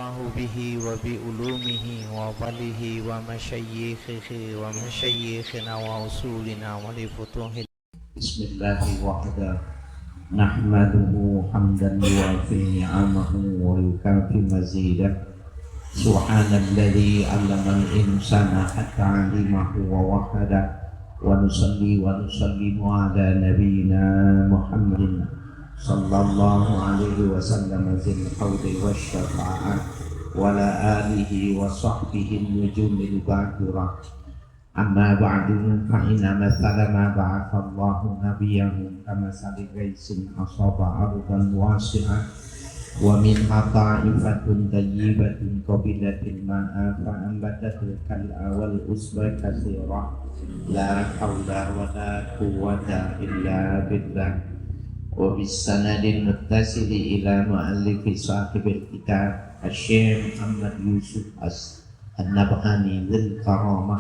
الله به وبعلومه وفضله ومشايخه ومشايخنا وأصولنا ولفتوح. بسم الله وحده نحمده حمدا يوافي نعمه ويكافي مزيده. سبحان الذي علم الإنسان حتى علمه ووحده. ونصلي ونسلم على نبينا محمد صلى الله عليه وسلم ذي الحوض والشفاعة وعلى آله وصحبه النجوم الباكرة. أما بعد فإن مثل ما بعث الله نبيه كمثل غيث أصاب أرضا واسعة ومنها طائفة طيبة قبلت الماء فأنبتت الكلأ والعشب كثيرا لا حول ولا قوة إلا بالله. وبالسند المتصل إلى مؤلف صاحب الكتاب الشيخ محمد يوسف النبهاني ذي الكرامة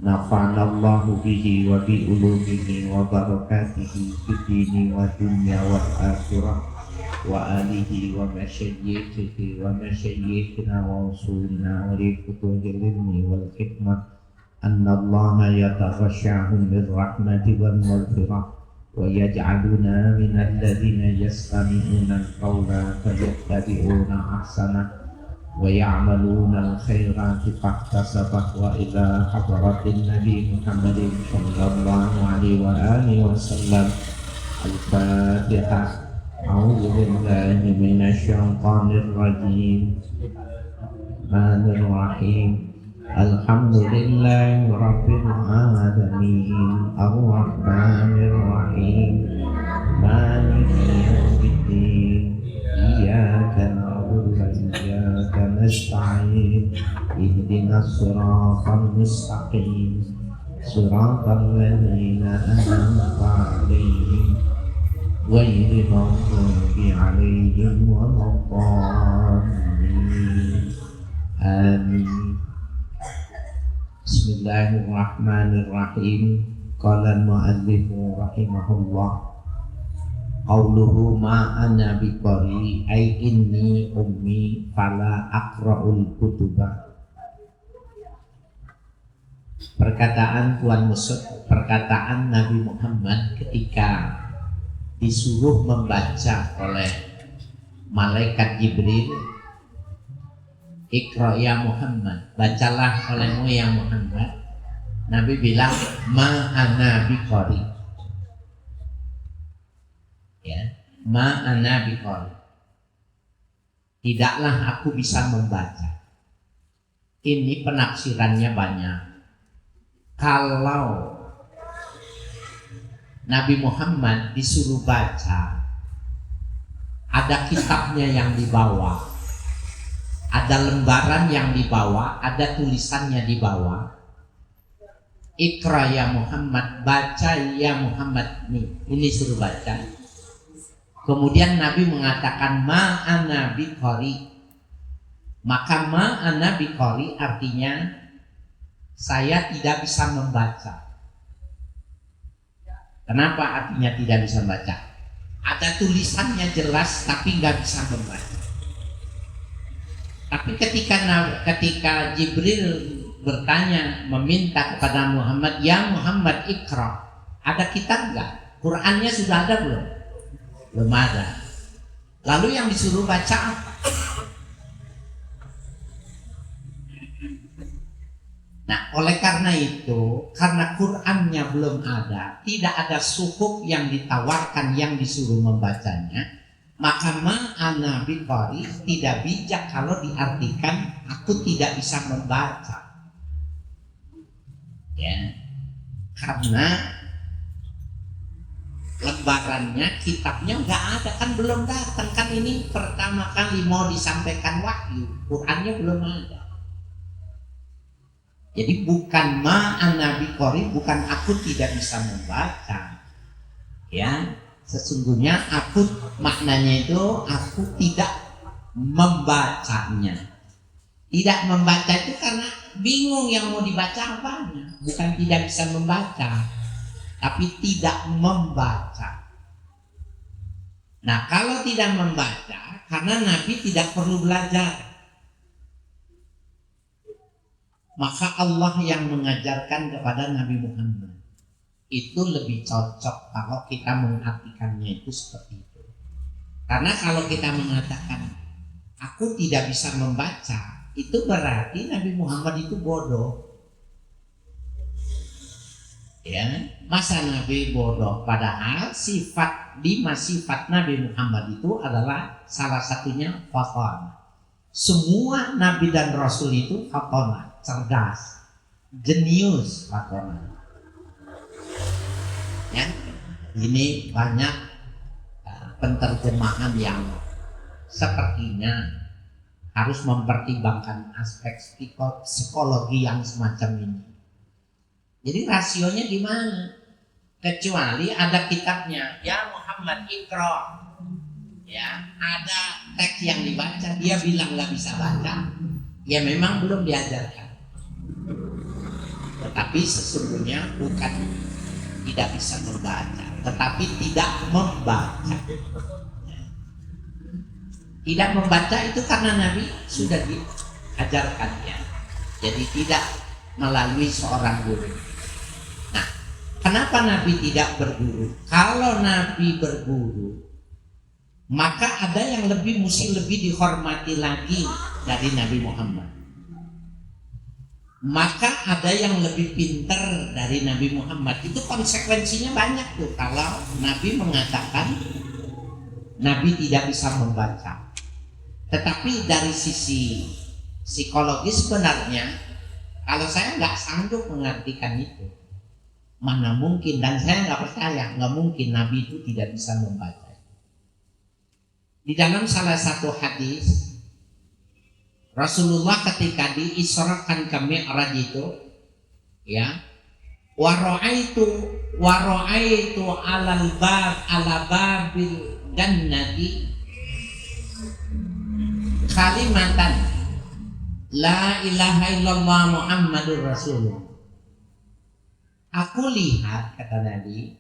نفعنا الله به وبعلومه وبركاته في الدين والدنيا والآخرة وآله ومشايخه ومشايخنا وأصولنا ولفتوح العلم والحكمة أن الله يتغشاهم بالرحمة والمغفرة ويجعلنا من الذين يستمعون القول فيتبعون أحسنه ويعملون الخيرات فاحتسبه. وإلى حضرة النبي محمد صلى الله عليه وآله وسلم الفاتحة. أعوذ بالله من الشيطان الرجيم. الرحمن الرحيم. الحمد لله رب العالمين الرحمن الرحيم مالك يوم الدين إياك نعبد وإياك نستعين اهدنا الصراط المستقيم صراط الذين أنعمت عليهم غير المغضوب عليهم ولا الضالين آمين. Bismillahirrahmanirrahim. Qala al-mu'allif rahimahullah qauluhu ma ana biqari ay inni ummi fala aqra'ul kutuba. Perkataan perkataan Nabi Muhammad ketika disuruh membaca oleh malaikat Jibril, Iqra ya Muhammad, bacalah olehmu ya Muhammad. Nabi bilang ma ana biqari, ya, ma ana biqari, tidaklah aku bisa membaca. Ini penafsirannya banyak. Kalau Nabi Muhammad disuruh baca, ada kitabnya yang dibawa, ada lembaran yang dibawa, ada tulisannya di bawah. Iqra ya Muhammad, baca ya Muhammad, nih, ini suruh baca. Kemudian Nabi mengatakan ma ana biqari. Maka ma ana biqari artinya saya tidak bisa membaca. Kenapa artinya tidak bisa membaca? Ada tulisannya jelas tapi nggak bisa membaca. Tapi ketika Jibril bertanya, meminta kepada Muhammad, ya Muhammad Iqra, ada kitab enggak? Qurannya sudah ada belum? Belum ada. Lalu yang disuruh baca apa? Nah, oleh karena itu, karena Qurannya belum ada, tidak ada suhuf yang ditawarkan yang disuruh membacanya, maka ma'ana biqari tidak bijak kalau diartikan aku tidak bisa membaca, ya, karena lembarannya, kitabnya nggak ada, kan belum datang, kan ini pertama kali mau disampaikan wahyu, Qurannya belum ada. Jadi bukan ma'ana biqari, bukan aku tidak bisa membaca, ya. Sesungguhnya aku, maknanya itu aku tidak membacanya. Tidak membaca itu karena bingung yang mau dibaca apanya. Bukan tidak bisa membaca, tapi tidak membaca. Nah, kalau tidak membaca, karena Nabi tidak perlu belajar. maka Allah yang mengajarkan kepada Nabi Muhammad. Itu lebih cocok kalau kita mengartikannya itu seperti itu. Karena kalau kita mengatakan aku tidak bisa membaca, itu berarti Nabi Muhammad itu bodoh. Ya, masa Nabi bodoh? Padahal 5 sifat Nabi Muhammad itu adalah salah satunya faton. Semua Nabi dan Rasul itu faton, cerdas, jenius faton. Ya, ini banyak penterjemahan yang sepertinya harus mempertimbangkan aspek psikologi yang semacam ini. Jadi rasionya gimana? Kecuali ada kitabnya, ya Muhammad Iqra, ya ada teks yang dibaca, dia bilang nggak bisa baca, ya memang belum diajarkan. Tetapi sesungguhnya bukan tidak bisa membaca, tetapi tidak membaca. Tidak membaca itu karena Nabi sudah diajarkannya, jadi tidak melalui seorang guru. Nah, kenapa Nabi tidak berguru? Kalau Nabi berguru, maka ada yang mesti lebih dihormati lagi dari Nabi Muhammad. Maka ada yang lebih pintar dari Nabi Muhammad. Itu konsekuensinya banyak tuh. Kalau Nabi mengatakan Nabi tidak bisa membaca. Tetapi dari sisi psikologis sebenarnya, kalau saya nggak sanggup mengartikan itu, mana mungkin, dan saya nggak percaya, nggak mungkin Nabi itu tidak bisa membaca. Di dalam salah satu hadis, Rasulullah ketika diisrakan ke Mi'raj itu, ya, waro'aitu ala babil jannati kalimatan la ilaha illallah Muhammadur Rasulullah. Aku lihat, kata Nabi,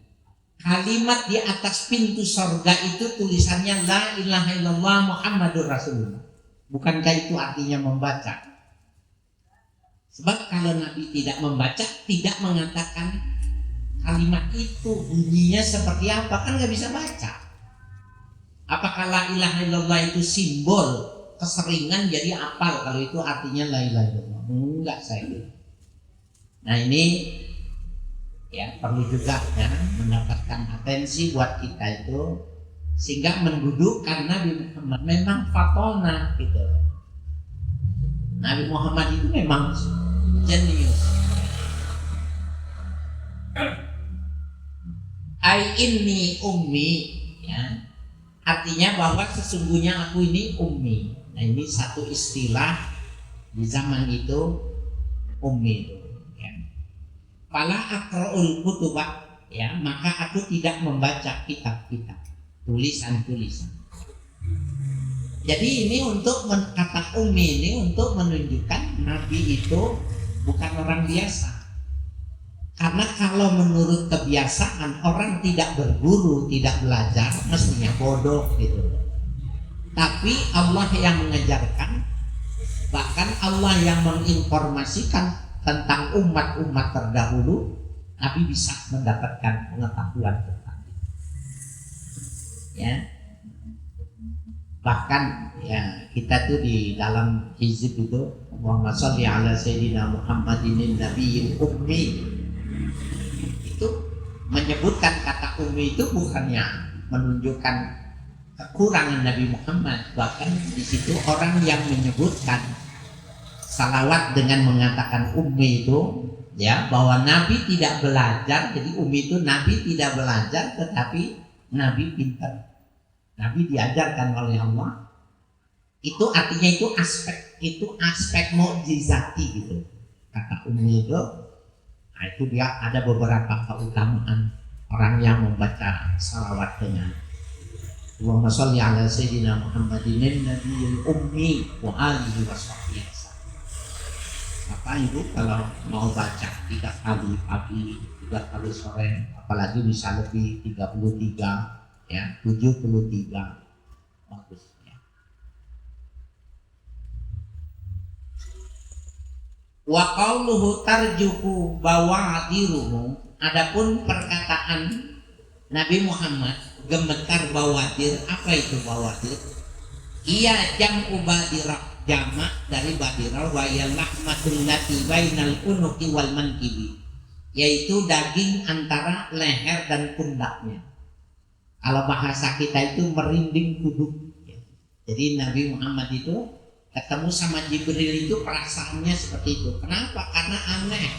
kalimat di atas pintu sorga itu tulisannya la ilaha illallah Muhammadur Rasulullah. Bukankah itu artinya membaca? Sebab kalau Nabi tidak membaca, tidak mengatakan kalimat itu bunyinya seperti apa, kan nggak bisa baca. Apakah la ilaha illallah itu simbol keseringan jadi apal kalau itu artinya la ilaha illallah? Enggak, saya. Nah ini ya perlu juga ya mendapatkan atensi buat kita itu, sehingga mendudukkan Nabi Muhammad memang fatona gitu. Nabi Muhammad itu memang jenius. Ai inni ummi, ya, artinya bahwa sesungguhnya aku ini ummi. Nah ini satu istilah di zaman itu, ummi itu. Ya. Fala aqra'ul kutubah, ya, maka aku tidak membaca kitab-kitab, tulisan-tulisan. Jadi ini untuk kata ummi ini untuk menunjukkan Nabi itu bukan orang biasa. Karena kalau menurut kebiasaan orang tidak berguru, tidak belajar, mestinya bodoh gitu. Tapi Allah yang mengajarkan, bahkan Allah yang menginformasikan tentang umat-umat terdahulu, Nabi bisa mendapatkan pengetahuan tentang itu. Ya. Bahkan ya kita tuh di dalam hizib itu Muhammad sholli ala sayyidina Muhammadin nabiyil ummi, itu menyebutkan kata ummi itu bukannya menunjukkan kekurangan Nabi Muhammad, bahkan di situ orang yang menyebutkan salawat dengan mengatakan ummi itu ya bahwa Nabi tidak belajar. Jadi ummi itu Nabi tidak belajar tetapi Nabi pintar, Nabi diajarkan oleh Allah. Itu artinya itu aspek mukjizati gitu. Kata ummi itu, nah itu dia ada beberapa keutamaan orang yang membaca salawat dengan Allahumma sholli ala sayyidina Muhammadin nabiyil ummi wa alihi wa sahbihi. Bapak Ibu kalau mau baca 3 kali pagi, 3 kali sore, apalagi bisa lebih 33 ya, 73 bagus ya. Wa qauluhu tarjuhu bawadiruhu, adapun perkataan Nabi Muhammad gemetar bawadir, apa itu bawadir? Iya jam'u badirah, jamak dari badirah, wa yalahmatul lati bainal unuqi wal mankibi, yaitu daging antara leher dan pundaknya. Kalau bahasa kita itu merinding kuduk. Jadi Nabi Muhammad itu ketemu sama Jibril itu perasaannya seperti itu. Kenapa? Karena aneh,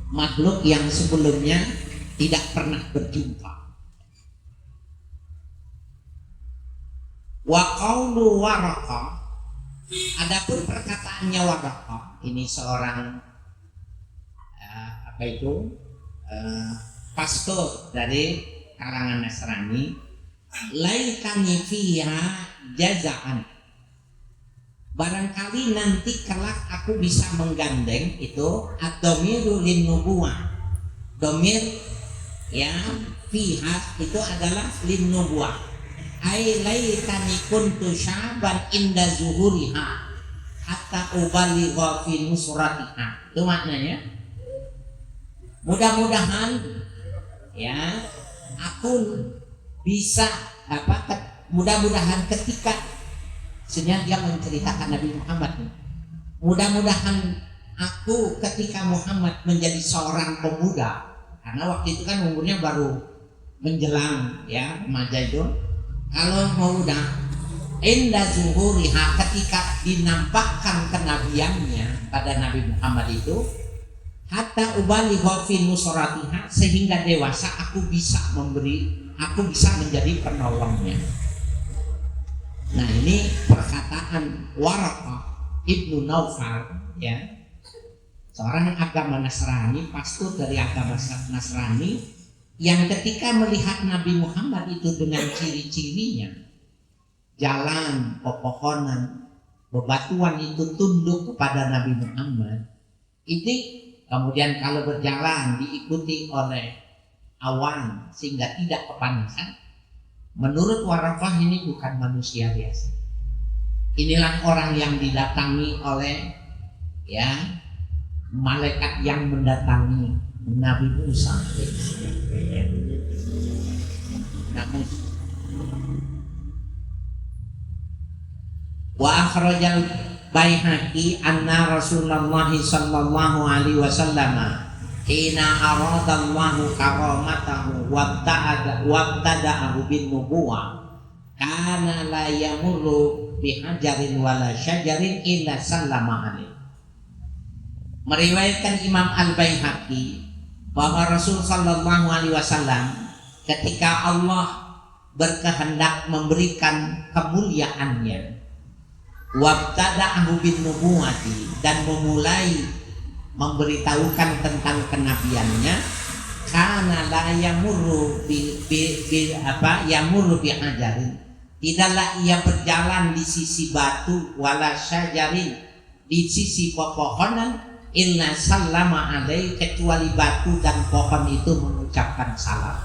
makhluk yang sebelumnya tidak pernah berjumpa. Wa qaulu Waraqah, adapun perkataannya Waraqah, ini seorang pastor dari kalangan Nasrani, laitani fiha jazaan, barangkali nanti kelak aku bisa menggandeng itu ad-dhamiru lin-nubuwah. Dhamir ya fiha itu adalah lin-nubuwah. Ai laitani kuntu syaban inda zuhuriha hatta ubaligha fi nusratiha. Itu maknanya. Mudah-mudahan ya aku bisa mudah-mudahan ketika sebenarnya dia menceritakan Nabi Muhammad, mudah-mudahan aku ketika Muhammad menjadi seorang pemuda, karena waktu itu kan umurnya baru menjelang ya remaja itu. Kalau muda inda zuhuriha, ketika dinampakkan kenabiannya pada Nabi Muhammad itu, hatta ubaligha fi nusratiha, sehingga dewasa aku bisa menjadi penolongnya. Nah, ini perkataan Waraqah Ibnu Naufal ya, seorang agama Nasrani, pastor dari agama Nasrani, yang ketika melihat Nabi Muhammad itu dengan ciri-cirinya, jalan, pepohonan, bebatuan itu tunduk kepada Nabi Muhammad, ini kemudian kalau berjalan diikuti oleh awan sehingga tidak kepanasan, menurut Waraqah ini bukan manusia biasa. Inilah orang yang didatangi oleh ya malaikat yang mendatangi Nabi Musa. Namun wa akhrajal Baihaqi anna Rasulullah sallallahu alaihi wasallam hina aradallahu karamatahu wabtada'ahu bin nubuwah kana la yamurru bihajarin wala syajarin illa sallama alaihi. Meriwayatkan Imam Al-Baihaqi bahwa Rasul sallallahu alaihi wasallam ketika Allah berkehendak memberikan kemuliaannya, wabtada'ahu bin nubuwati, dan memulai memberitahukan tentang kenabiannya, kana la yamurru yamurru bi hajarin, tidaklah ia berjalan di sisi batu, wala syajarin, di sisi pepohonan, illa sallama alaihi, kecuali batu dan pohon itu mengucapkan salam.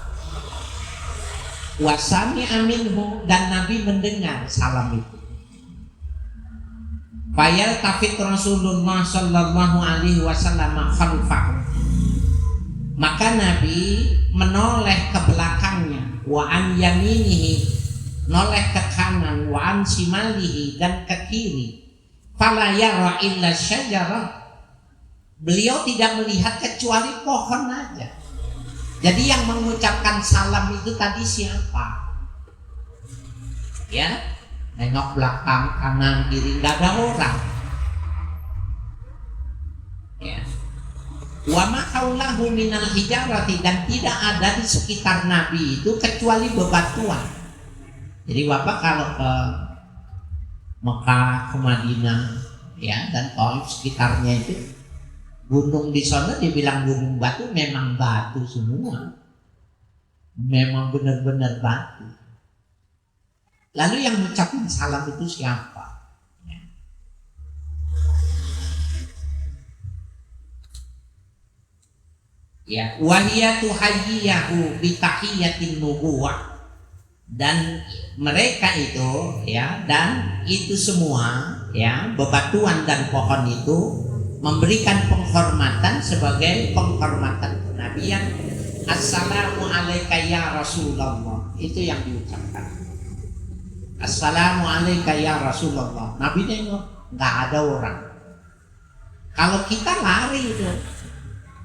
Wasami aminhu, dan Nabi mendengar salam itu. Fayal tafit Rasulullah sallallahu alaihi wasallam khalfahu, maka Nabi menoleh ke belakangnya, wa an yaminihi, noleh ke kanan, wa an shimalihi, dan ke kiri. Fala yara illa syajarah, beliau tidak melihat kecuali pohon aja. Jadi yang mengucapkan salam itu tadi siapa? Ya, nengok belakang, kanan, kiri, nggak ada orang. Ya. Wa ma haulahu minal hijarati, dan tidak ada di sekitar Nabi itu kecuali bebatuan. Jadi Bapak kalau ke Mekah, ke Madinah, ya, dan Taif sekitarnya itu, gunung di sana dibilang gunung batu, memang batu semua, memang benar-benar batu. Lalu yang mengucapkan salam itu siapa? Ya, wahiyatu hayyiyahu bitahiyatin nubuwah, dan mereka itu ya, dan itu semua ya, bebatuan dan pohon itu memberikan penghormatan sebagai penghormatan kenabian. Assalamu alayka ya Rasulullah, itu yang diucapkan. Assalamu alayka ya Rasulullah. Nabi nengok, nggak ada orang. Kalau kita lari itu,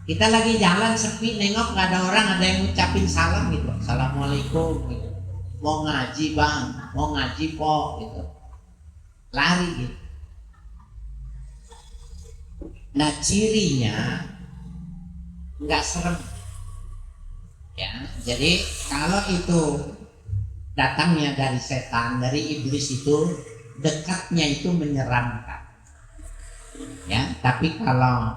kita lagi jalan sepi, nengok nggak ada orang, ada yang ngucapin salam gitu, assalamualaikum gitu. Mau ngaji bang, mau ngaji po gitu, lari gitu. Nah cirinya nggak serem, ya. Jadi kalau itu datangnya dari setan, dari iblis, itu dekatnya itu menyeramkan, ya. Tapi kalau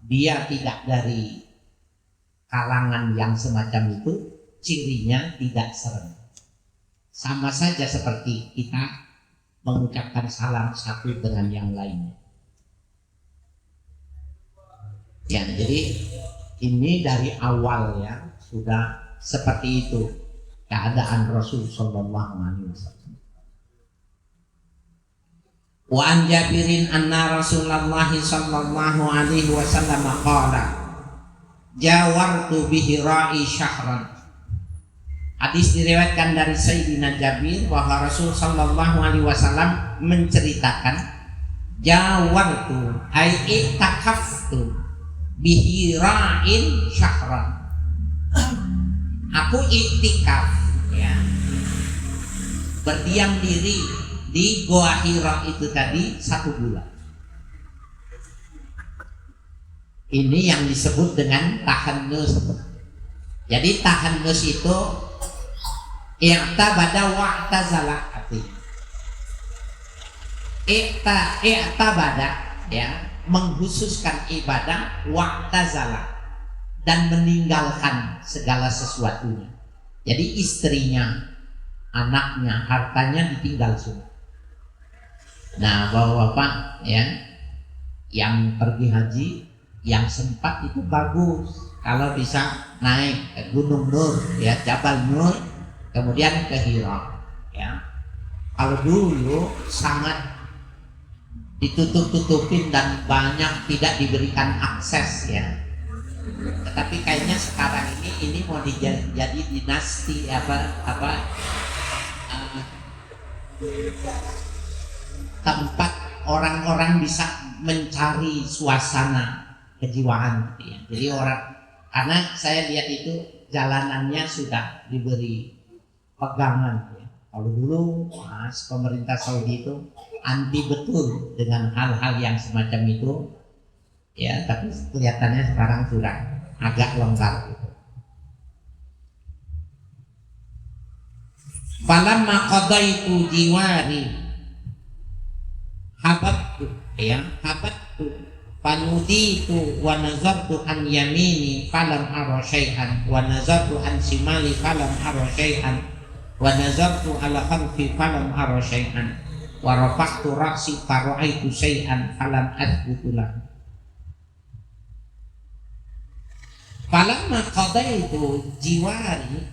dia tidak dari kalangan yang semacam itu, cirinya tidak serem. Sama saja seperti kita mengucapkan salam satu dengan yang lainnya. Ya, jadi ini dari awal ya sudah seperti itu keadaan Rasul sallallahu alaihi wasallam. Wa an Jabirin anna Rasulullah sallallahu alaihi wasallam qala jawartu bihi ra'i syahran. Hadis diriwayatkan dari Sayyidina Jabir bahwa Rasul sallallahu alaihi wasallam menceritakan jawartu ai itakaftu bihi ra'in syahran. Aku iktikaf, ya, berdiam diri di Goa Hira itu tadi 1 bulan. Ini yang disebut dengan tahannus. Jadi tahannus itu i'tabada wa'tazala artinya. I'tabada, ya, menghususkan ibadah, wa'tazala, dan meninggalkan segala sesuatunya. Jadi istrinya, anaknya, hartanya ditinggal semua. Nah, bapak-bapak ya, yang pergi haji, yang sempat itu bagus kalau bisa naik ke Gunung Nur, ya, Jabal Nur, kemudian ke Hira, ya. Kalau dulu sangat ditutup-tutupin dan banyak tidak diberikan akses, ya. Tetapi kayaknya sekarang ini mau jadi dinasti tempat orang-orang bisa mencari suasana kejiwaan, gitu ya. Jadi karena saya lihat itu jalanannya sudah diberi pegangan, ya. Kalau dulu pemerintah Saudi itu anti betul dengan hal-hal yang semacam itu, ya, tapi kelihatannya sekarang sudah agak longgar gitu. Falamma qadaitu jiwari habattu fanuditu wa nazartu an yamini falam ara syai'an wa nazartu an shimali falam ara syai'an wa nazartu ala khalfi falam ara syai'an wa rafa'tu ra'si fa ra'aitu syai'an falam athbutu lahu. Falamma qadaitu jiwari,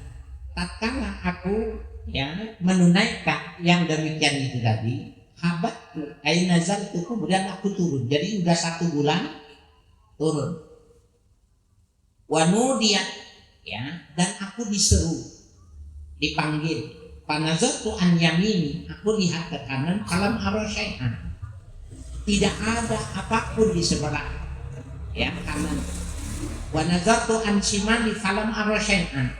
tatkala aku, ya, menunaikan yang demikian itu tadi, habattu ay nazaltu, kemudian aku turun. Jadi udah 1 bulan turun. Wa nudiyat, ya, dan aku diseru, dipanggil. Panazartu an yamini, aku lihat ke kanan, falam ara syai'an, tidak ada apapun di sebelah, ya, kanan. Wa nazartu an shimali falam ara syai'an,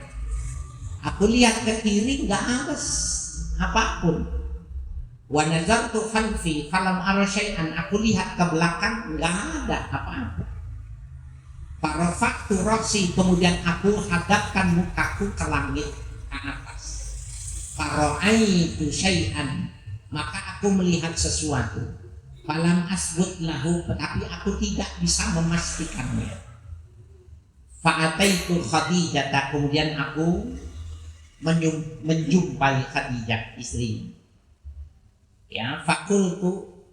aku lihat ke kiri nggak ada apapun. Wa nazartu khalfi falam ara syai'an, aku lihat ke belakang nggak ada apa-apa. Farafa'tu ra'si, kemudian aku hadapkan mukaku ke langit, ke atas. Fara'aitu syai'an, maka aku melihat sesuatu. Falam asbut lahu, tetapi aku tidak bisa memastikannya. Fa'ataitu Khadijah, kemudian aku menjumpai Khadijah, istri. Ya, fakultu,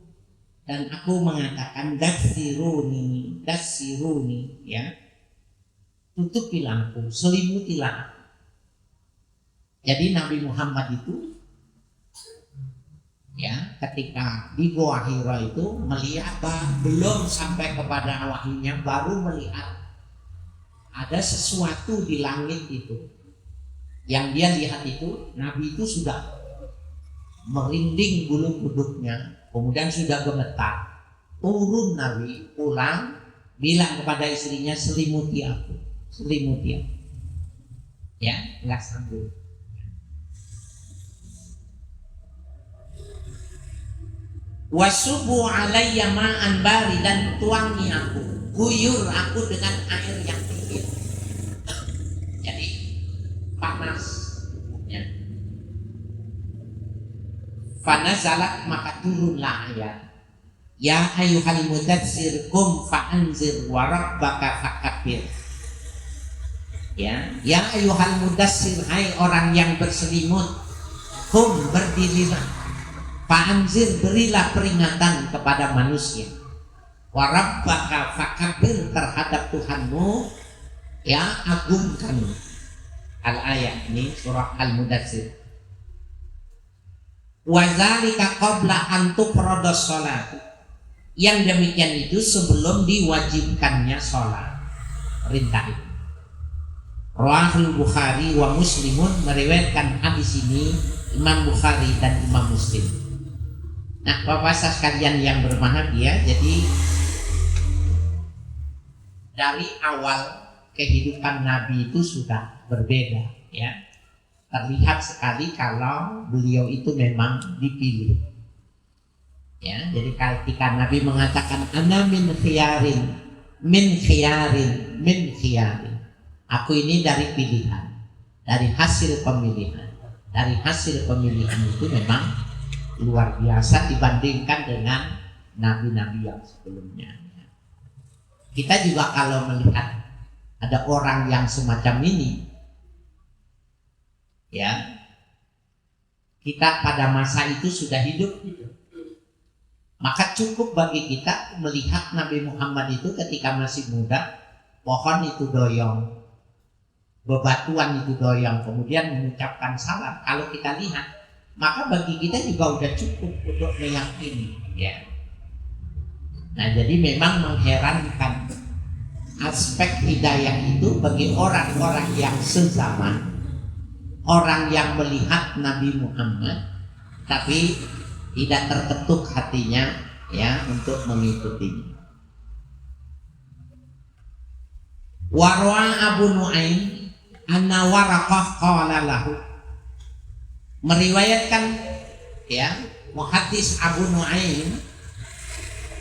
dan aku mengatakan dassiruni, ya, tutupilah aku, selimutilah. Jadi Nabi Muhammad itu, ya, ketika di Gua Hira itu melihat belum sampai kepada wahyunya, baru melihat ada sesuatu di langit itu. Yang dia lihat itu, Nabi itu sudah merinding bulu kuduknya, kemudian sudah gemetar. Turun Nabi, pulang, bilang kepada istrinya, selimuti aku, selimuti aku. Ya, nggak sanggup. Wasubu alayya ma'an bari, dan tuangi aku, guyur aku dengan air yang dingin. Jadi panas ya. Fanazalat, maka turunlah ayat, ya ayyuhal mudatsir kum fa'anzir wa rabbaka fakabbir. Ya ayyuhal mudatsir, hai orang yang berselimut, kum, berdirilah, fa'anzir, berilah peringatan kepada manusia, wa rabbaka fakabbir, terhadap Tuhanmu ya agungkan. Al-ayat ini surah Al-Mudatsir. Wa dzalika qabla an tufradas shalat, yang demikian itu sebelum diwajibkannya sholat, perintah itu. Rawahul Bukhari wa Muslimun, meriwayatkan hadis ini Imam Bukhari dan Imam Muslim. Nah, Bapak sekalian yang berbahagia, jadi dari awal kehidupan Nabi itu sudah berbeda ya. Terlihat sekali kalau beliau itu memang dipilih. Ya, jadi ketika Nabi mengatakan ana min khiyarin, min khiyarin, min khiyarin. Aku ini dari pilihan, dari hasil pemilihan. Dari hasil pemilihan itu memang luar biasa dibandingkan dengan nabi-nabi yang sebelumnya. Kita juga kalau melihat ada orang yang semacam ini, ya, kita pada masa itu sudah hidup, maka cukup bagi kita melihat Nabi Muhammad itu ketika masih muda, pohon itu doyong, bebatuan itu doyong, kemudian mengucapkan salam. Kalau kita lihat, maka bagi kita juga udah cukup untuk meyakini, ya. Nah, jadi memang mengherankan aspek hidayah itu bagi orang-orang yang sezaman, orang yang melihat Nabi Muhammad tapi tidak terketuk hatinya ya untuk mengikutinya. Warwa Abu Nuaim anna Waraqah qala lahu, meriwayatkan ya muhaddis Abu Nuaim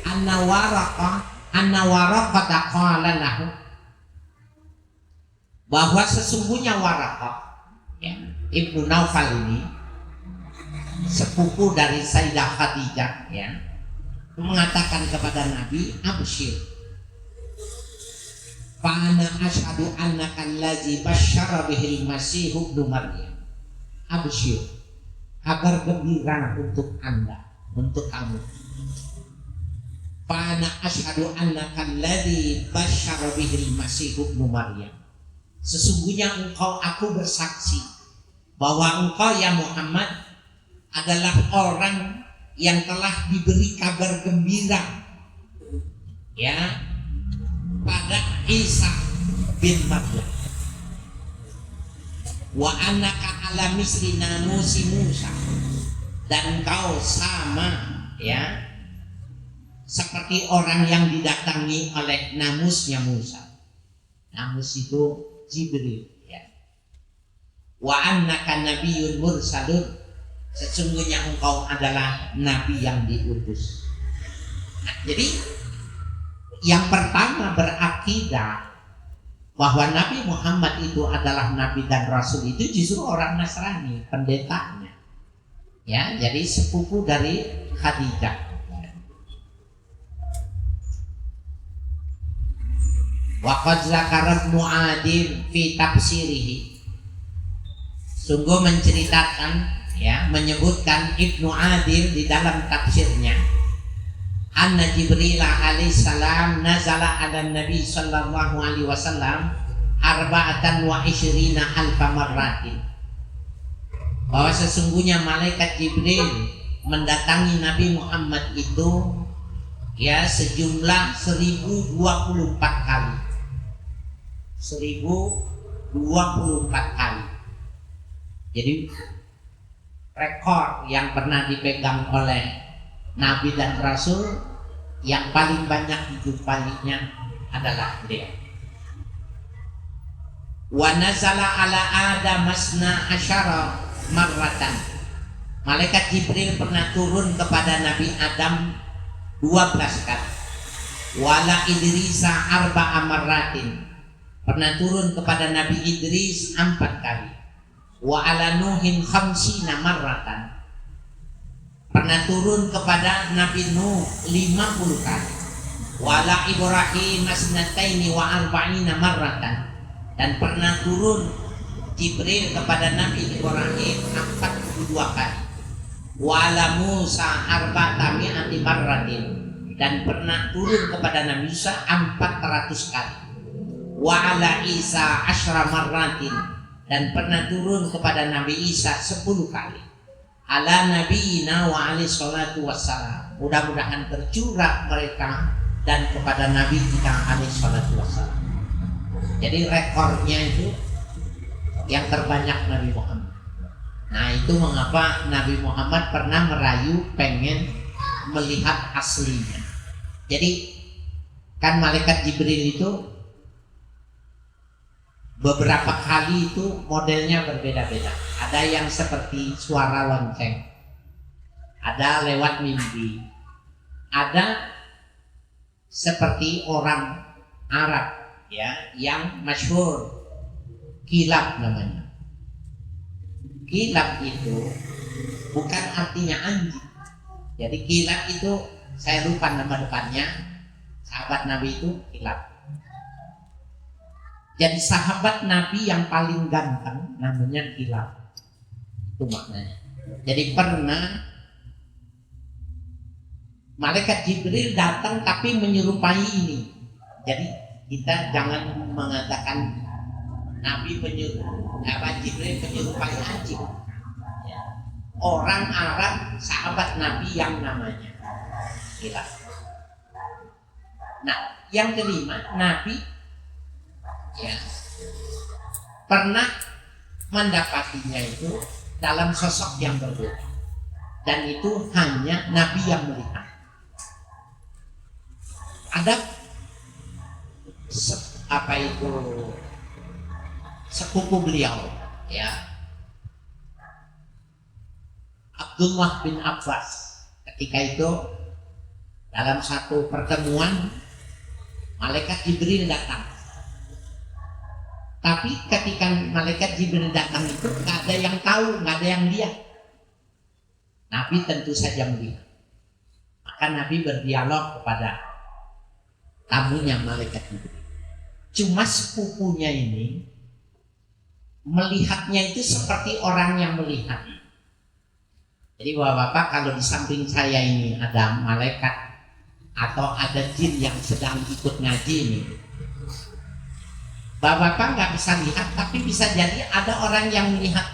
anna Waraqah qala lahu, bahwa sesungguhnya Waraqah ya, Ibnu Naufal ini sepupu dari Sayyidah Khadijah ya, mengatakan kepada Nabi, absyir fa ana asyhadu annaka allazi basyara bihil masih ibnu Maryam. Absyir, kabar gembira untuk Anda, untuk kamu. Fa ana asyhadu annaka allazi basyara bihil masih ibnu Maryam. Sesungguhnya aku bersaksi bahwa engkau ya Muhammad adalah orang yang telah diberi kabar gembira ya pada Isa bin Maryam. Wa annaka ala misli namusi Musa, dan engkau sama ya seperti orang yang didatangi oleh namusnya Musa. Namus itu Jibril ya. Wa annaka nabiyyun mursalun, sesungguhnya engkau adalah nabi yang diutus. Nah, jadi yang pertama berakidah bahwa Nabi Muhammad itu adalah nabi dan rasul itu justru orang Nasrani, pendetanya. Ya, jadi sepupu dari Khadijah. Wa qad zakara Ibnu Adil fi tafsirihi, sungguh menceritakan ya, menyebutkan Ibnu Adil di dalam tafsirnya, anna Jibril alaihissalam nazala ala Nabi sallallahu alaihi wasallam arba'atan wa isyrina alfa marratin, bahwa sesungguhnya malaikat Jibril mendatangi Nabi Muhammad itu ya sejumlah 1024 kali. 1024 kali. Jadi rekor yang pernah dipegang oleh Nabi dan Rasul yang paling banyak dijumpainya adalah beliau. Wa nazala ala Adam masna asyara marratan. Malaikat Jibril pernah turun kepada Nabi Adam 12 kali. Wala Idrisa arba'a marratin. Pernah turun kepada Nabi Idris 4 kali. Wa ala Nuhin khamsina marratan. Pernah turun kepada Nabi Nuh 50 kali. Wa ala Ibrahim asnataini wa arba'ina marratan. Dan pernah turun Jibril kepada Nabi Ibrahim 42 kali. Wa ala Musa arba'ata mi'ati marratin. Dan pernah turun kepada Nabi Musa 400 kali. Wa ala Isa asyra marratin. Dan pernah turun kepada Nabi Isa 10 kali. Ala nabiyina wa alaihi salatu wassalam. Mudah-mudahan tercurah mereka dan kepada Nabi kita alaihi salatu wassalam. Jadi rekornya itu yang terbanyak Nabi Muhammad. Nah itu mengapa Nabi Muhammad pernah merayu pengen melihat aslinya. Jadi kan malaikat Jibril itu beberapa kali itu modelnya berbeda-beda. Ada yang seperti suara lonceng, ada lewat mimpi, ada seperti orang Arab ya yang masyhur kilap namanya. Kilap itu bukan artinya anjing. Jadi kilap itu saya lupa nama depannya. Sahabat Nabi itu kilap. Jadi sahabat Nabi yang paling ganteng namanya Kilab. Itu maknanya. Jadi pernah malaikat Jibril datang tapi menyerupai ini. Jadi kita jangan mengatakan Nabi Jibril menyerupai anjing. Orang Arab sahabat Nabi yang namanya Kilab. Nah, yang kelima Nabi ya pernah mendapatinya itu dalam sosok yang berbeda, dan itu hanya Nabi yang melihat. Ada sepupu beliau ya Abdullah bin Abbas. Ketika itu dalam satu pertemuan malaikat Jibril datang. Tapi ketika malaikat Jibril datang itu nggak ada yang tahu, nggak ada yang lihat. Nabi tentu saja melihat. Maka Nabi berdialog kepada tamunya malaikat Jibril. Cuma sepupunya ini melihatnya itu seperti orang yang melihat. Jadi bapak-bapak kalau di samping saya ini ada malaikat atau ada jin yang sedang ikut ngaji ini, bapak-bapak nggak bisa lihat, tapi bisa jadi ada orang yang melihat.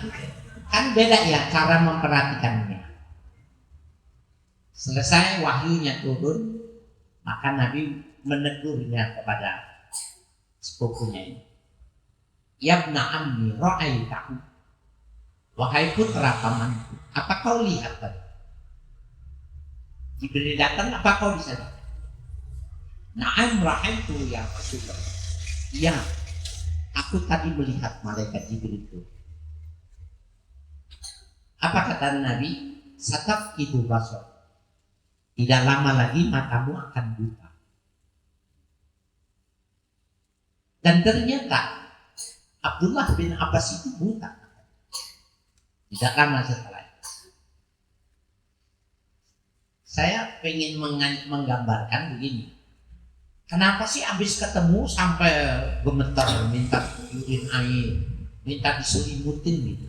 Kan beda ya cara memperhatikannya. Selesai wahyunya turun, maka Nabi menegurnya kepada sepupunya ini. Yabna ammi ra'aitahu. Wahai putra pamanku, apa kau lihat tadi? Jibril datang, apa kau bisa lihat? Na'am ra'aitu ya Rasulullah. Ya, aku tadi melihat malaikat Jibril itu. Apa kata Nabi? Sataf itu basor. Tidak lama lagi matamu akan buta. Dan ternyata Abdullah bin Abbas itu buta. Tidak lama setelah itu. Saya ingin menggambarkan begini. Kenapa sih habis ketemu sampai gemetar, minta urin air, minta diselimutin gitu?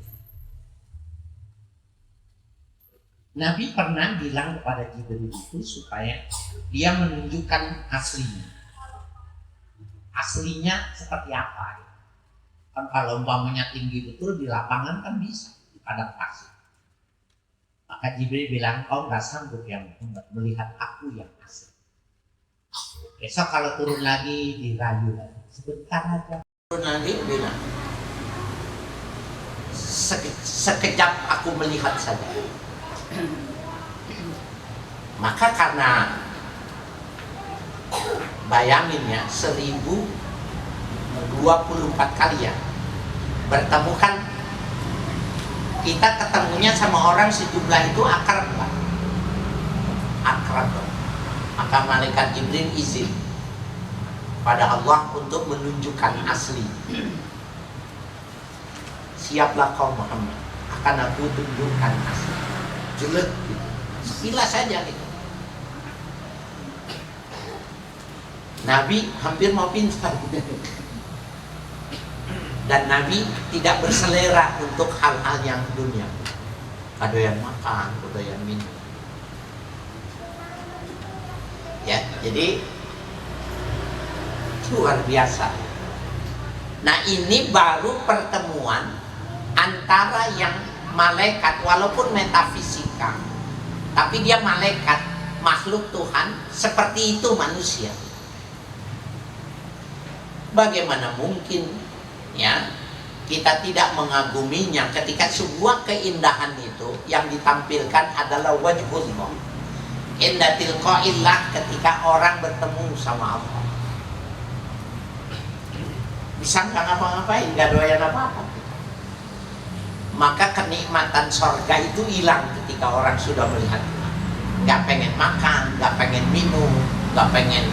Nabi pernah bilang kepada Jibril itu supaya dia menunjukkan aslinya. Aslinya seperti apa? Kan kalau umpamanya tinggi betul di lapangan kan bisa, di padang pasir. Maka Jibril bilang, kau nggak sanggup ya Muhammad melihat aku yang asli. Besok kalau turun lagi dirayu lagi. Sebentar aja. Turun lagi bilang, sekejap aku melihat saja. Maka karena bayangin ya 1024 kali ya bertemu kan, kita ketemunya sama orang sejumlah itu akrab Pak. Akrab Pak. Maka malaikat Jibril izin pada Allah untuk menunjukkan asli. Siaplah kau Muhammad, akan aku tunjukkan asli. Jelek gitu. Sekilas saja gitu. Nabi hampir mau pingsan. Dan Nabi tidak berselera untuk hal-hal yang dunia. Kadoyan makan, kadoyan minum. Ya, jadi luar biasa. Nah, ini baru pertemuan antara yang malaikat, walaupun metafisika, tapi dia malaikat, makhluk Tuhan, seperti itu manusia. Bagaimana mungkin ya kita tidak mengaguminya ketika sebuah keindahan itu yang ditampilkan adalah wajhullah, inda tilqaillah, ketika orang bertemu sama Allah. Bisa nggak ngapa-ngapain, nggak doyan apa-apa. Maka kenikmatan sorga itu hilang ketika orang sudah melihat. Nggak pengen makan, nggak pengen minum, nggak pengen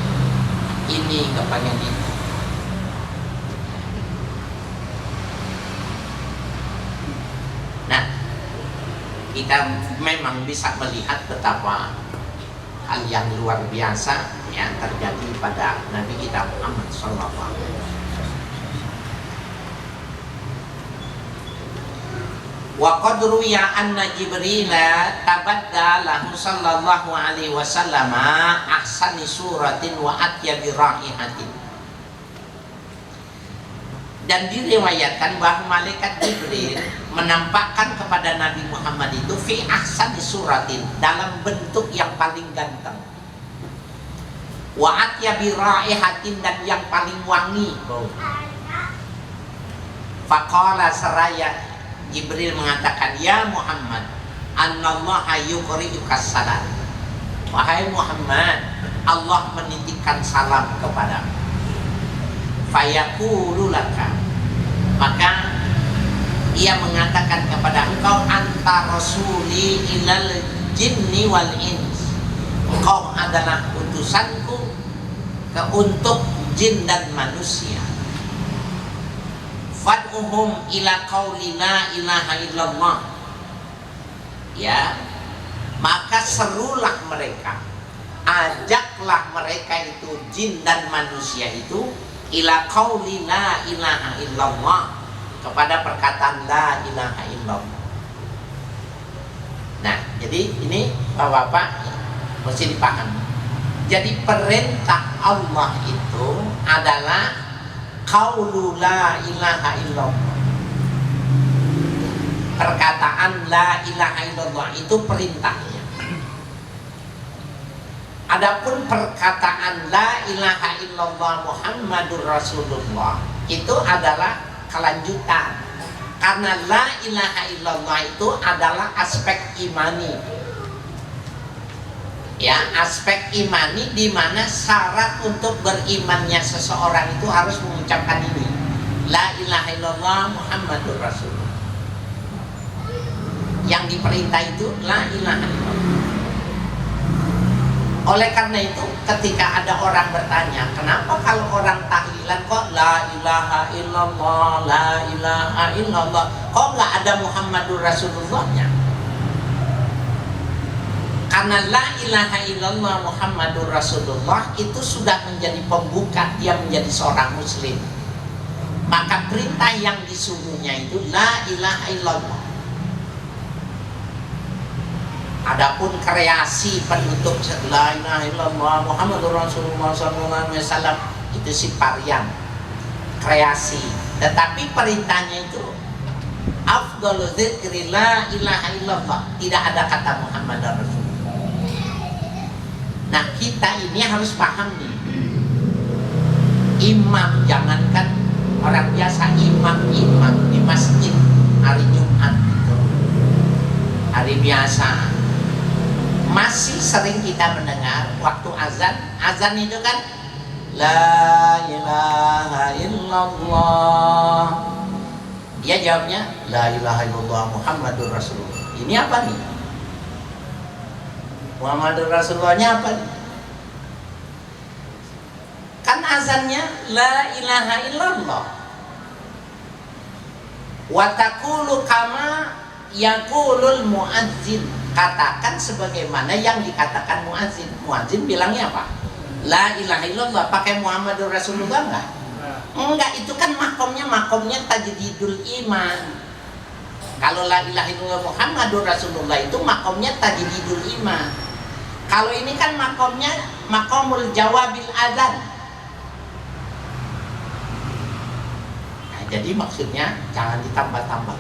ini, nggak pengen itu. Nah, kita memang bisa melihat betapa hal yang luar biasa yang terjadi pada Nabi kita Muhammad SAW. Wa qad ruwiya anna Jibril tabadda lahu sallallahu alaihi wasallam ahsani suratin wa atyabi raihatin. Dan diriwayatkan bahwa malaikat Jibril menampakkan kepada Nabi Muhammad itu fi ahsani suratin, dalam bentuk yang paling ganteng, wa atyabi raihatin, dan yang paling wangi bau. Faqala seraya Jibril mengatakan, ya Muhammad, annallaha yuqri'uka salam. Wahai Muhammad, Allah menitipkan salam kepadamu. Fayaqulu laka, maka ia mengatakan kepada engkau, anta rasuli ilal jinni wal ins, engkau adalah utusanku untuk jin dan manusia. Fad'uhum ila qauli la ilaha illallah, ya, maka serulah mereka, ajaklah mereka itu, jin dan manusia itu, ila qauli la ilaha illallah, kepada perkataan la ilaha illallah. Nah, jadi ini Bapak-bapak mesti dipahami. Jadi perintah Allah itu adalah qaulu la ilaha illallah. Perkataan la ilaha illallah itu perintahnya. Adapun perkataan la ilaha illallah Muhammadur Rasulullah itu adalah kelanjutan. Karena la ilaha illallah itu adalah aspek imani. Ya, aspek imani di mana syarat untuk berimannya seseorang itu harus mengucapkan ini, la ilaha illallah Muhammadur Rasulullah. Yang diperintah itu la ilaha illallah. Oleh karena itu, ketika ada orang bertanya, kenapa kalau orang tahlilan kok la ilaha illallah, la ilaha illallah, kok nggak ada Muhammadur Rasulullahnya? Karena la ilaha illallah Muhammadur Rasulullah itu sudah menjadi pembuka dia menjadi seorang muslim. Maka perintah yang disuruhnya itu la ilaha illallah. Adapun kreasi penutup la ilaha illallah Muhammadur Rasulullah SAW itu sifarian kreasi. Tetapi perintahnya itu afdalu dzikri la ilaha illallah, tidak ada kata Muhammad Rasulullah. Nah, kita ini harus paham nih. Imam, jangankan orang biasa, imam di masjid hari Jumat itu, hari biasa, masih sering kita mendengar waktu azan itu kan la ilaha illallah, dia jawabnya la ilaha illallah Muhammadur Rasulullah. Ini apa nih? Muhammadur Rasulullahnya apa nih? Kan azannya la ilaha illallah. Wa taqulu kama yaqulul muadzin, katakan sebagaimana yang dikatakan muadzin. Muadzin bilangnya apa? La ilaha illallah, pakai Muhammadur Rasulullah enggak? Enggak, itu kan makomnya tajdidul iman. Kalau la ilaha illallah Muhammadur Rasulullah itu makomnya tajdidul iman. Kalau ini kan makomnya makomul jawabil adzan. Nah, jadi maksudnya jangan ditambah-tambah.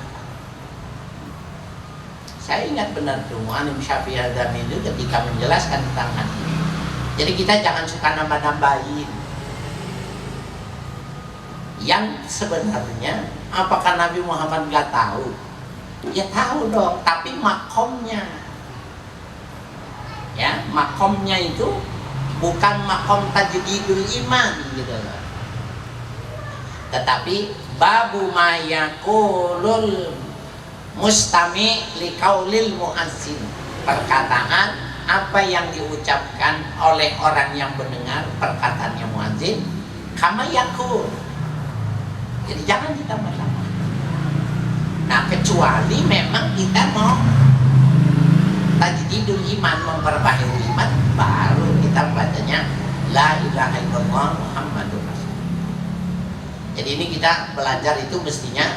Saya ingat benar tuh Mu'alim Syafi'i Al-Dami itu ketika menjelaskan tentang hati. Jadi kita jangan suka nambah-nambahin. Yang sebenarnya apakah Nabi Muhammad nggak tahu? Ya tahu dong, tapi makomnya, ya makomnya itu bukan makom tajdidul iman gitu loh. Tetapi babu mayakulul mustami liqaulil muazzin, perkataan apa yang diucapkan oleh orang yang mendengar perkataannya muazzin, kama yakul. Jadi jangan ditambah-tambah. Nah, kecuali memang kita mau tajdidul iman, memperbaharui iman, baru kita bacanya la ilaha illallah Muhammadur Rasulullah. Jadi ini kita belajar itu mestinya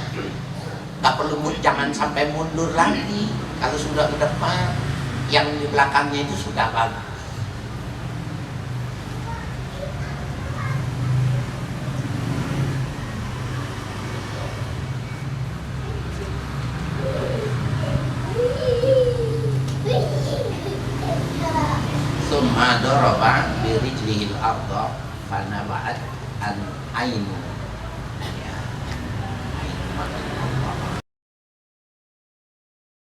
nggak perlu, jangan sampai mundur lagi. Kalau sudah ke depan, yang di belakangnya itu sudah bagus. Summa daraba bi rijlihil ardha fanaba'at an ainu. Ya,